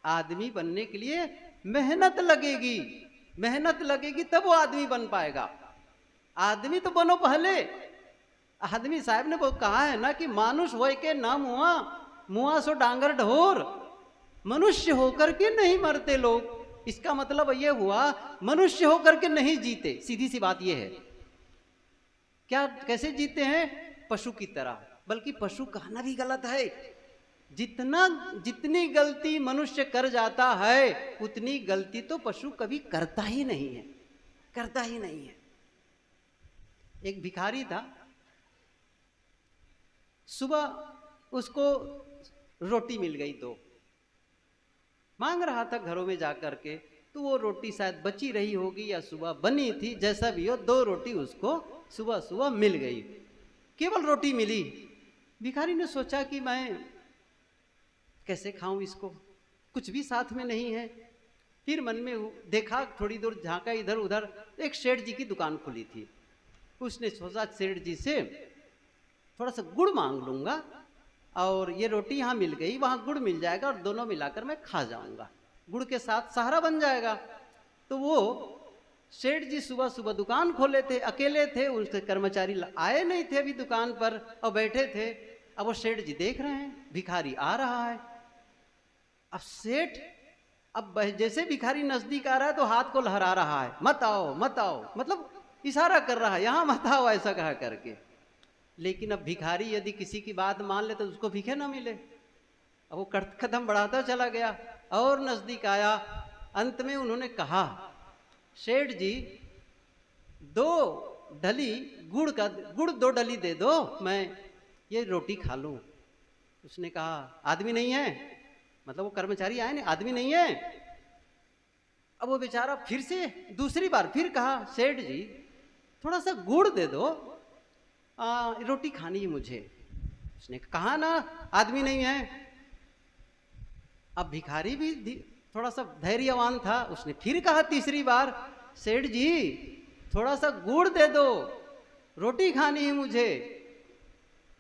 आदमी बनने के लिए मेहनत लगेगी, मेहनत लगेगी तब वो आदमी बन पाएगा। आदमी तो बनो पहले। आदमी साहब ने वो कहा है ना कि मानुष होय के ना मुआ, मुआ सो डांगर ढोर। मनुष्य होकर के नहीं मरते लोग, इसका मतलब ये हुआ मनुष्य होकर के नहीं जीते। सीधी सी बात ये है। क्या कैसे जीते हैं? पशु की तरह। बल्कि पशु कहना भी गलत है। जितनी गलती मनुष्य कर जाता है उतनी गलती तो पशु कभी करता ही नहीं है, करता ही नहीं है। एक भिखारी था, सुबह उसको रोटी मिल गई, दो मांग रहा था घरों में जाकर के, तो वो रोटी शायद बची रही होगी या सुबह बनी थी, जैसा भी हो दो रोटी उसको सुबह सुबह मिल गई। केवल रोटी मिली। भिखारी ने सोचा कि मैं कैसे खाऊं इसको, कुछ भी साथ में नहीं है। फिर मन में देखा, थोड़ी दूर झांका इधर उधर, एक सेठ जी की दुकान खुली थी। उसने सोचा सेठ जी से थोड़ा सा गुड़ मांग लूंगा, और ये रोटी यहाँ मिल गई, वहाँ गुड़ मिल जाएगा और दोनों मिलाकर मैं खा जाऊंगा, गुड़ के साथ सहारा बन जाएगा। तो वो सेठ जी सुबह सुबह दुकान खोले थे, अकेले थे, उसके कर्मचारी आए नहीं थे अभी दुकान पर और बैठे थे। अब वो सेठ जी देख रहे हैं भिखारी आ रहा है। अब सेठ अब जैसे भिखारी नजदीक आ रहा है तो हाथ को लहरा रहा है, मत आओ मत आओ, मतलब इशारा कर रहा है यहां मत आओ, ऐसा कहा करके। लेकिन अब भिखारी यदि किसी की बात मान ले तो उसको भीखे ना मिले। अब वो कदम बढ़ाता चला गया और नजदीक आया। अंत में उन्होंने कहा, सेठ जी दो डली गुड़ दो डली दे दो, मैं ये रोटी खा लूं। उसने कहा आदमी नहीं है, मतलब वो कर्मचारी आए ना, आदमी नहीं है। अब वो बेचारा फिर से दूसरी बार फिर कहा, सेठ जी थोड़ा सा गुड़ दे दो, रोटी खानी है मुझे। उसने कहा ना आदमी नहीं है। अब भिखारी भी थोड़ा सा धैर्यवान था, उसने फिर कहा तीसरी बार, सेठ जी थोड़ा सा गुड़ दे दो, रोटी खानी है मुझे।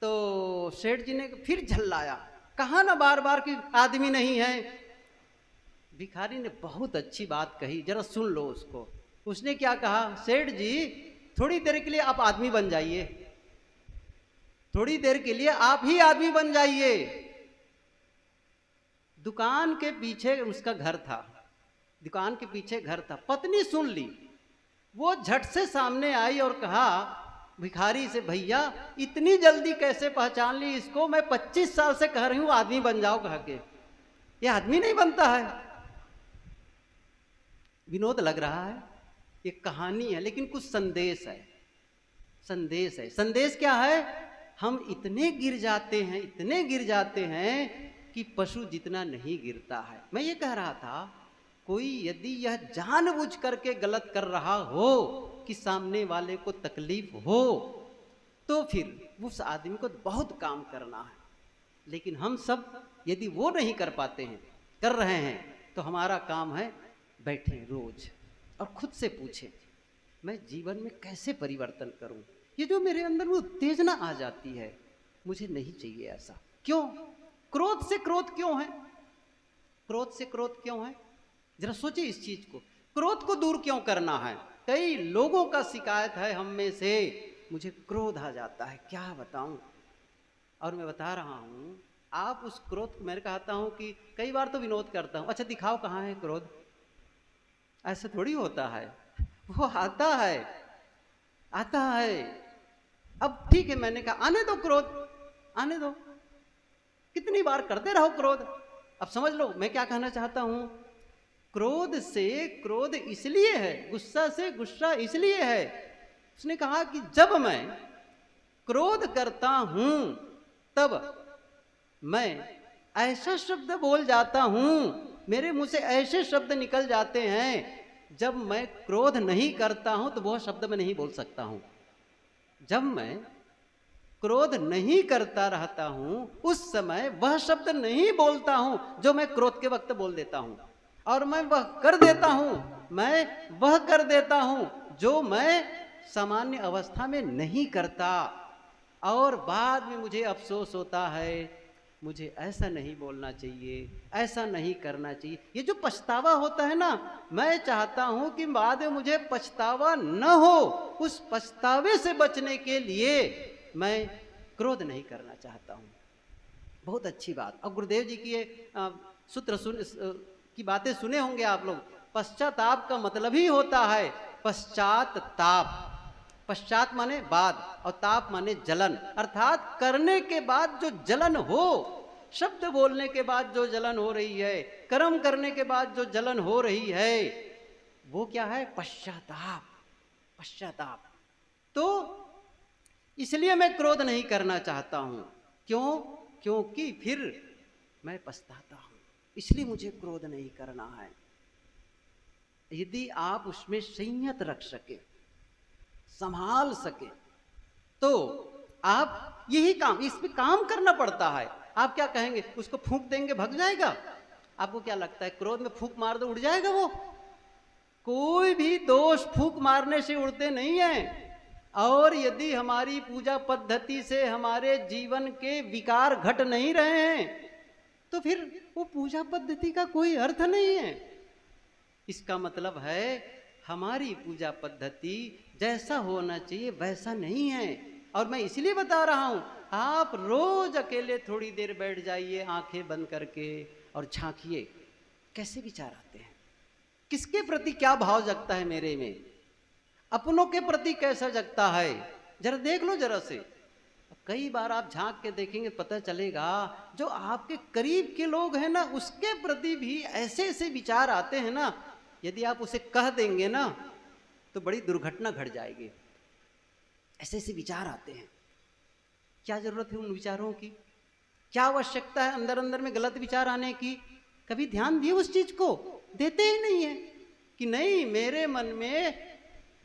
तो सेठ जी ने फिर झल्लाया, कहा ना बार बार कि आदमी नहीं है। भिखारी ने बहुत अच्छी बात कही, जरा सुन लो उसको। उसने क्या कहा, सेठ जी थोड़ी देर के लिए आप आदमी बन जाइए, थोड़ी देर के लिए आप ही आदमी बन जाइए। दुकान के पीछे उसका घर था, दुकान के पीछे घर था। पत्नी सुन ली, वो झट से सामने आई और कहा भिखारी से, भैया इतनी जल्दी कैसे पहचान ली इसको, मैं 25 साल से कह रही हूं आदमी बन जाओ कह के, ये आदमी नहीं बनता है। विनोद लग रहा है, ये कहानी है लेकिन कुछ संदेश है, संदेश है। संदेश क्या है? हम इतने गिर जाते हैं, इतने गिर जाते हैं कि पशु जितना नहीं गिरता है। मैं ये कह रहा था, कोई यदि यह जानबूझ करके गलत कर रहा हो कि सामने वाले को तकलीफ हो, तो फिर उस आदमी को बहुत काम करना है। लेकिन हम सब यदि वो नहीं कर पाते हैं, कर रहे हैं, तो हमारा काम है बैठें रोज और खुद से पूछें, मैं जीवन में कैसे परिवर्तन करूं? ये जो मेरे अंदर वो उत्तेजना आ जाती है, मुझे नहीं चाहिए ऐसा। क्यों? क्रोध से क्रोध क्यों है? क्रोध से क्रोध क्यों है? जरा सोचिए इस चीज को। क्रोध को दूर क्यों करना है? कई लोगों का शिकायत है हम में से, मुझे क्रोध आ जाता है, क्या बताऊं। और मैं बता रहा हूं, आप उस क्रोध को, मैं कहता हूं कि कई बार तो विनोद करता हूं, अच्छा दिखाओ कहां है क्रोध। ऐसा थोड़ी होता है, वो आता है, आता है। अब ठीक है, मैंने कहा आने दो क्रोध, आने दो, कितनी बार करते रहो क्रोध। अब समझ लो मैं क्या कहना चाहता हूं। क्रोध से क्रोध इसलिए है, गुस्सा से गुस्सा इसलिए है। उसने कहा कि जब मैं क्रोध करता हूं तब मैं ऐसा शब्द बोल जाता हूं, मेरे मुंह से ऐसे शब्द निकल जाते हैं, जब मैं क्रोध नहीं करता हूं तो वह शब्द मैं नहीं बोल सकता हूं। जब मैं क्रोध नहीं करता रहता हूं उस समय वह शब्द नहीं बोलता हूं जो मैं क्रोध के वक्त बोल देता हूं, और मैं वह कर देता हूं, मैं वह कर देता हूं जो मैं सामान्य अवस्था में नहीं करता। और बाद में मुझे अफसोस होता है मुझे ऐसा नहीं बोलना चाहिए, ऐसा नहीं करना चाहिए। ये जो पछतावा होता है ना, मैं चाहता हूं कि बाद में मुझे पछतावा न हो। उस पछतावे से बचने के लिए मैं क्रोध नहीं करना चाहता हूं। बहुत अच्छी बात। और गुरुदेव जी की ये सूत्र की बातें सुने होंगे आप लोग। पश्चाताप का मतलब ही होता है पश्चात ताप। पश्चात माने बाद और ताप माने जलन, अर्थात करने के बाद जो जलन हो, शब्द बोलने के बाद जो जलन हो रही है, कर्म करने के बाद जो जलन हो रही है, वो क्या है? पश्चाताप। पश्चाताप। तो इसलिए मैं क्रोध नहीं करना चाहता हूं। क्यों? क्योंकि फिर मैं पछताता हूं, इसलिए मुझे क्रोध नहीं करना है। यदि आप उसमें संयत रख सके, संभाल सके, तो आप यही काम, इस पे काम करना पड़ता है। आप क्या कहेंगे? उसको फूंक देंगे भग जाएगा? आपको क्या लगता है क्रोध में फूंक मार दो उड़ जाएगा वो? कोई भी दोष फूंक मारने से उड़ते नहीं है। और यदि हमारी पूजा पद्धति से हमारे जीवन के विकार घट नहीं रहे हैं, तो फिर वो पूजा पद्धति का कोई अर्थ नहीं है। इसका मतलब है हमारी पूजा पद्धति जैसा होना चाहिए वैसा नहीं है। और मैं इसलिए बता रहा हूं, आप रोज अकेले थोड़ी देर बैठ जाइए आंखें बंद करके और झांकिए कैसे विचार आते हैं, किसके प्रति क्या भाव जगता है मेरे में, अपनों के प्रति कैसा जगता है, जरा देख लो जरा से। कई बार आप झांक के देखेंगे, पता चलेगा जो आपके करीब के लोग हैं ना, उसके प्रति भी ऐसे ऐसे विचार आते हैं ना, यदि आप उसे कह देंगे ना तो बड़ी दुर्घटना घट जाएगी। ऐसे ऐसे विचार आते हैं। क्या जरूरत है उन विचारों की? क्या आवश्यकता है अंदर अंदर में गलत विचार आने की? कभी ध्यान दिए उस चीज को? देते ही नहीं है कि नहीं, मेरे मन में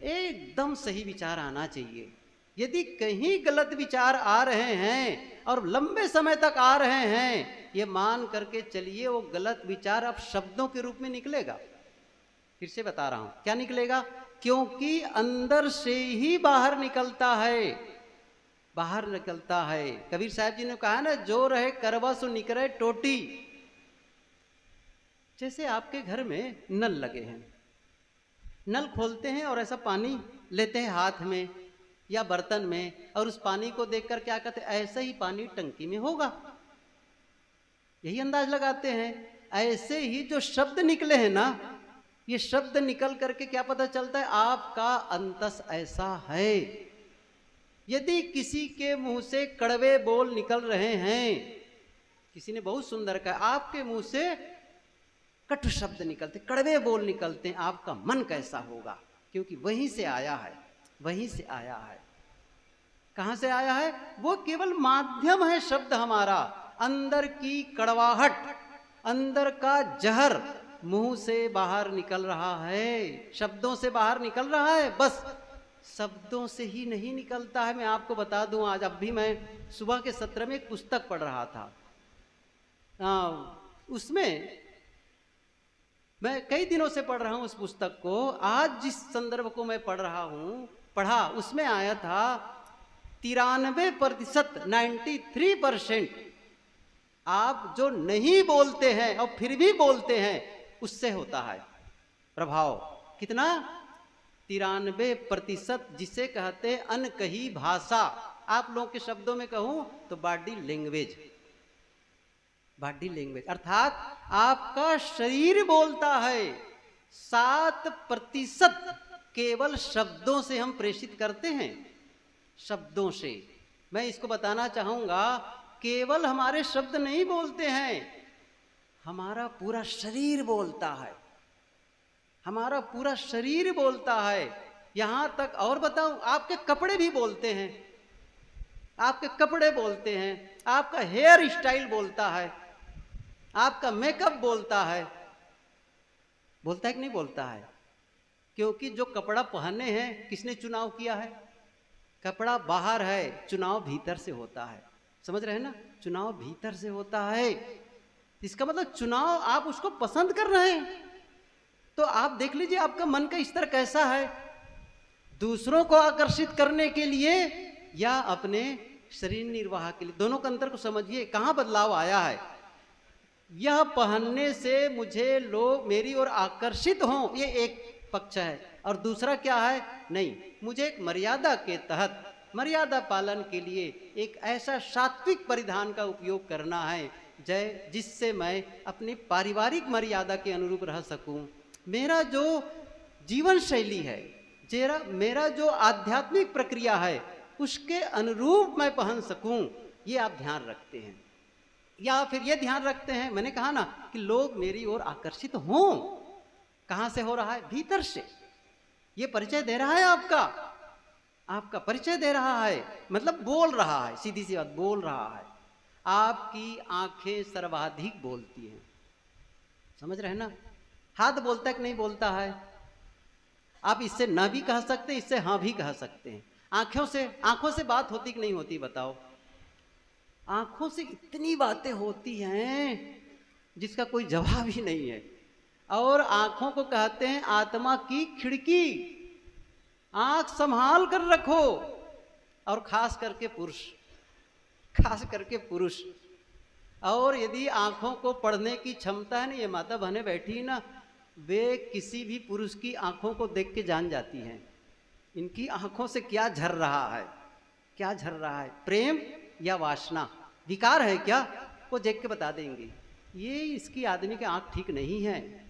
एकदम सही विचार आना चाहिए। यदि कहीं गलत विचार आ रहे हैं और लंबे समय तक आ रहे हैं, ये मान करके चलिए वो गलत विचार अब शब्दों के रूप में निकलेगा। फिर से बता रहा हूं, क्या निकलेगा? क्योंकि अंदर से ही बाहर निकलता है, बाहर निकलता है। कबीर साहब जी ने कहा ना, जो रहे करवा सो निकले टोटी। जैसे आपके घर में नल लगे हैं, नल खोलते हैं और ऐसा पानी लेते हैं हाथ में या बर्तन में, और उस पानी को देखकर क्या कहते हैं? ऐसा ही पानी टंकी में होगा, यही अंदाज लगाते हैं। ऐसे ही जो शब्द निकले हैं ना, ये शब्द निकल करके क्या पता चलता है? आपका अंतस ऐसा है। यदि किसी के मुंह से कड़वे बोल निकल रहे हैं, किसी ने बहुत सुंदर कहा, आपके मुंह से कटु शब्द निकलते, कड़वे बोल निकलते हैं, आपका मन कैसा होगा? क्योंकि वहीं से आया है, वहीं से आया है। कहां से आया है? वो केवल माध्यम है शब्द हमारा। अंदर की कड़वाहट, अंदर का जहर मुंह से बाहर निकल रहा है, शब्दों से बाहर निकल रहा है। बस शब्दों से ही नहीं निकलता है। मैं आपको बता दूं, आज अब भी मैं सुबह के सत्र में एक पुस्तक पढ़ रहा था। उसमें मैं कई दिनों से पढ़ रहा हूं उस पुस्तक को। आज जिस संदर्भ को मैं पढ़ा उसमें आया था 93%, 93% आप जो नहीं बोलते हैं और फिर भी बोलते हैं, उससे होता है प्रभाव। कितना? 93%, जिसे कहते हैं अनकही भाषा। आप लोगों के शब्दों में कहूं तो बॉडी लैंग्वेज। बॉडी लैंग्वेज अर्थात आपका शरीर बोलता है। 7% केवल शब्दों से हम प्रेषित करते हैं, शब्दों से। मैं इसको बताना चाहूंगा, केवल हमारे शब्द नहीं बोलते हैं, हमारा पूरा शरीर बोलता है, हमारा पूरा शरीर बोलता है। यहां तक और बताऊं, आपके कपड़े भी बोलते हैं, आपके कपड़े बोलते हैं, आपका हेयर स्टाइल बोलता है, आपका मेकअप बोलता है। बोलता है कि नहीं बोलता है? क्योंकि जो कपड़ा पहने हैं, किसने चुनाव किया है? कपड़ा बाहर है, चुनाव भीतर से होता है। समझ रहे हैं ना? चुनाव भीतर से होता है। इसका मतलब चुनाव आप उसको पसंद कर रहे हैं। तो आप देख लीजिए आपका मन का स्तर कैसा है, दूसरों को आकर्षित करने के लिए या अपने शरीर निर्वाह के लिए। दोनों का अंतर को समझिए, कहाँ बदलाव आया है। यह पहनने से मुझे लोग मेरी ओर आकर्षित हों, ये एक पक्ष है। और दूसरा क्या है, नहीं, मुझे एक मर्यादा के तहत, मर्यादा पालन के लिए एक ऐसा सात्विक परिधान का उपयोग करना है जिससे मैं अपनी पारिवारिक मर्यादा के अनुरूप रह सकूं। मेरा जो जीवन शैली है, मेरा जो आध्यात्मिक प्रक्रिया है, उसके अनुरूप मैं पहन सकूं, ये आप ध्यान रखते हैं। या फिर ये ध्यान रखते हैं, मैंने कहा ना कि लोग मेरी ओर आकर्षित हों। कहां से हो रहा है, भीतर से। ये परिचय दे रहा है, आपका परिचय दे रहा है, मतलब बोल रहा है, सीधी सी बात बोल रहा है। आपकी आंखें सर्वाधिक बोलती हैं, समझ रहे हैं ना। हाथ बोलता है कि नहीं बोलता है। आप इससे ना भी कह सकते हैं, इससे हाँ भी कह सकते हैं। आंखों से बात होती कि नहीं होती, बताओ। आंखों से इतनी बातें होती हैं जिसका कोई जवाब ही नहीं है। और आंखों को कहते हैं आत्मा की खिड़की। आंख संभाल कर रखो। और खास करके पुरुष। और यदि आंखों को पढ़ने की क्षमता है ना, ये माता बहनें बैठी ना, वे किसी भी पुरुष की आंखों को देख के जान जाती हैं इनकी आंखों से क्या झर रहा है, प्रेम या वासना, विकार है क्या, वो देख के बता देंगे। ये इसकी आदमी की आंख ठीक नहीं है,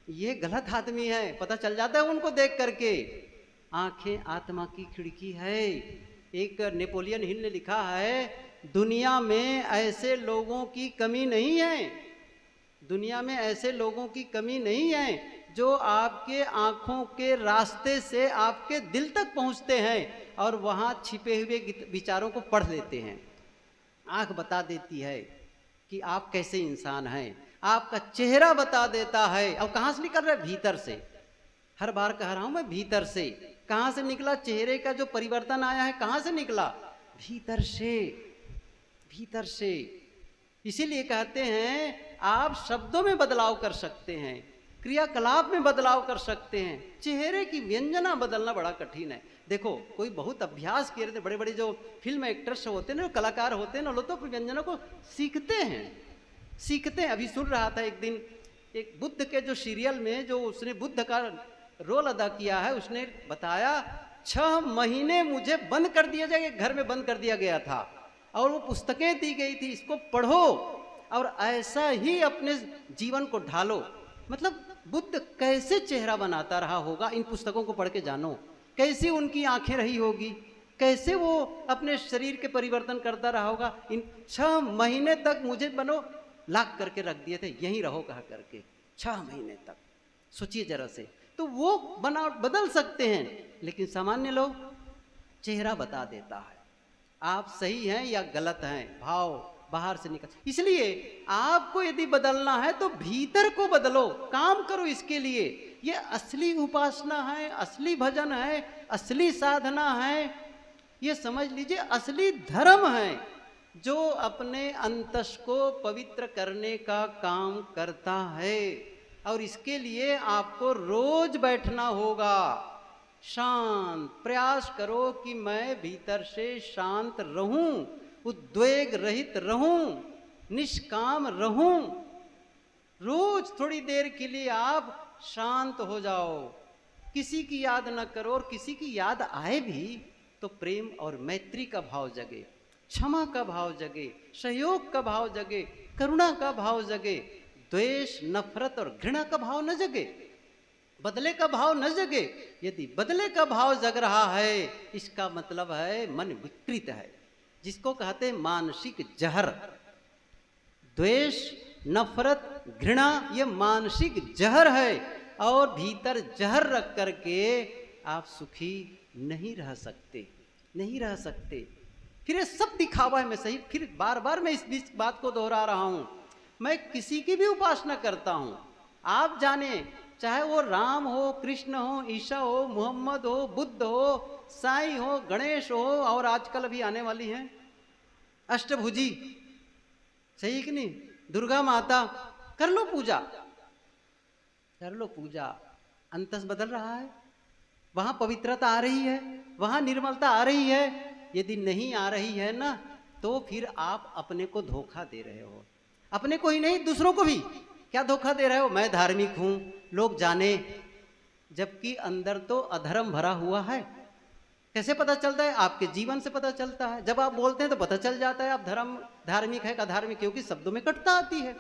ये गलत आदमी है, पता चल जाता है उनको देख करके। आंखें आत्मा की खिड़की है। एक नेपोलियन हिल ने लिखा है, दुनिया में ऐसे लोगों की कमी नहीं है जो आपके आंखों के रास्ते से आपके दिल तक पहुंचते हैं और वहां छिपे हुए विचारों को पढ़ लेते हैं। आंख बता देती है कि आप कैसे इंसान हैं, आपका चेहरा बता देता है। और कहां से निकल रहा है, भीतर से। हर बार कह रहा हूं मैं, भीतर से। कहां से निकला चेहरे का जो परिवर्तन आया है, कहां से निकला, भीतर से। इसीलिए कहते हैं आप शब्दों में बदलाव कर सकते हैं, क्रियाकलाप में बदलाव कर सकते हैं, चेहरे की व्यंजना बदलना बड़ा कठिन है। देखो, कोई बहुत अभ्यास किए रहते, बड़े बड़े जो फिल्म एक्टर्स होते हैं ना, कलाकार होते हैं ना, लोग तो व्यंजनों को सीखते हैं। अभी सुन रहा था एक दिन, एक बुद्ध के जो सीरियल में जो उसने बुद्ध का रोल अदा किया है, उसने बताया 6 महीने मुझे बंद कर दिया जाए, घर में बंद कर दिया गया था और वो पुस्तकें दी गई थी, इसको पढ़ो और ऐसा ही अपने जीवन को ढालो। मतलब बुद्ध कैसे चेहरा बनाता रहा होगा, इन पुस्तकों को पढ़ के जानो। कैसी उनकी आंखें रही होगी, कैसे वो अपने शरीर के परिवर्तन करता रहा होगा। इन 6 महीने तक मुझे लाक करके रख दिए थे, यहीं रहो कहा करके, 6 महीने तक। सोचिए जरा से। तो वो बदल सकते हैं, लेकिन सामान्य लोग, चेहरा बता देता है आप सही हैं या गलत हैं, भाव बाहर से निकल। इसलिए आपको यदि बदलना है तो भीतर को बदलो, काम करो इसके लिए। ये असली उपासना है, असली भजन है, असली साधना है। ये समझ लीजिए असली धर्म है, जो अपने अंतस को पवित्र करने का काम करता है। और इसके लिए आपको रोज बैठना होगा, शांत। प्रयास करो कि मैं भीतर से शांत रहूं, उद्वेग रहित रहूं, निष्काम रहूं। रोज थोड़ी देर के लिए आप शांत हो जाओ, किसी की याद न करो, और किसी की याद आए भी तो प्रेम और मैत्री का भाव जगे, क्षमा का भाव जगे, सहयोग का भाव जगे, करुणा का भाव जगे। द्वेष, नफरत और घृणा का भाव न जगे, बदले का भाव न जगे। यदि बदले का भाव जग रहा है, इसका मतलब है मन विकृत है, जिसको कहते हैं मानसिक जहर। द्वेष, नफरत, घृणा ये मानसिक जहर है, और भीतर जहर रख करके आप सुखी नहीं रह सकते। फिर ये सब दिखावा है। मैं सही, फिर बार बार मैं इस बात को दोहरा रहा हूं, मैं किसी की भी उपासना करता हूं, आप जाने, चाहे वो राम हो, कृष्ण हो, ईसा हो, मोहम्मद हो, बुद्ध हो, साईं हो, गणेश हो, और आजकल अभी आने वाली है अष्टभुजी, सही कि नहीं, दुर्गा माता। कर लो पूजा। अंतस बदल रहा है, वहां पवित्रता आ रही है, वहां निर्मलता आ रही है। यदि नहीं आ रही है ना, तो फिर आप अपने को धोखा दे रहे हो। अपने को ही नहीं, दूसरों को भी क्या धोखा दे रहे हो, मैं धार्मिक हूं, लोग जाने, जबकि अंदर तो अधर्म भरा हुआ है। कैसे पता चलता है? आपके जीवन से पता चलता है। जब आप बोलते हैं तो पता चल जाता है आप धार्मिक है का धार्मिक, क्योंकि शब्दों में कटता आती है।